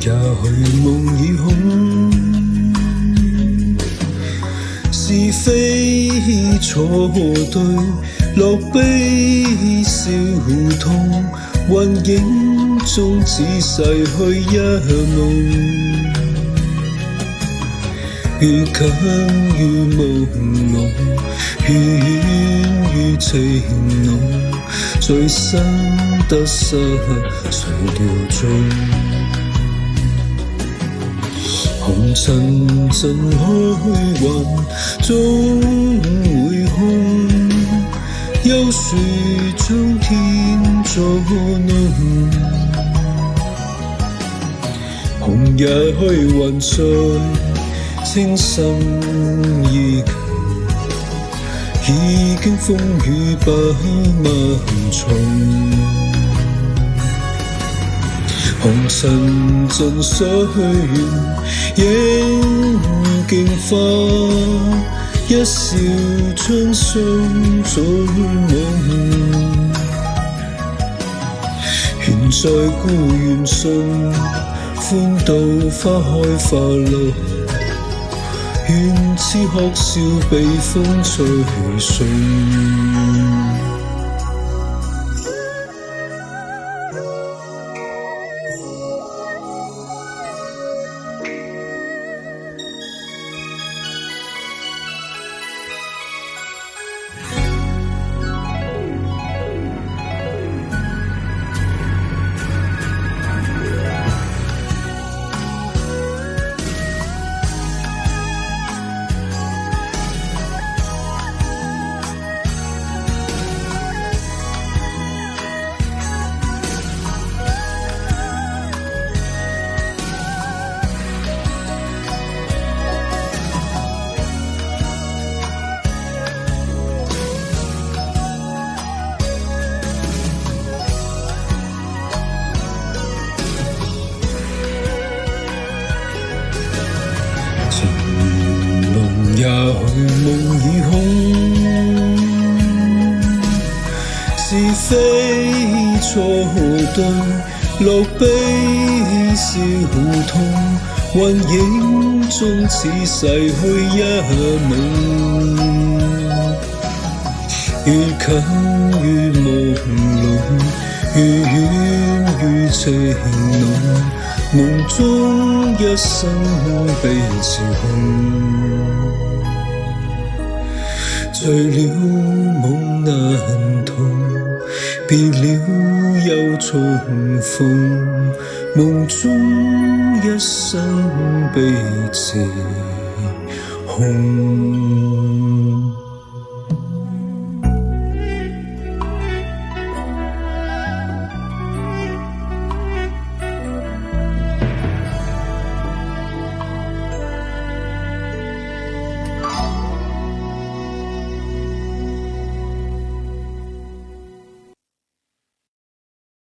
也許夢已空，是非錯對，樂悲笑痛，幻影中只逝去一夢。愈近愈朦朧，愈遠愈情濃，最深得失誰料中。紅塵盡虛幻，終會空。幽樹將天作弄，紅日虛幻在。清心依舊，已經風雨不問重。紅塵盡水遠，影競花，一笑春霜早夢。緣在故園中，歡度花開花落。願此哭笑被風吹送。也許夢已空，是非錯對，樂悲笑痛，幻影中只逝去一夢。愈近愈朦朧，愈遠愈情濃，夢中一生悲潮紅。醉了夢難同，別了又重逢，夢中一生悲自紅。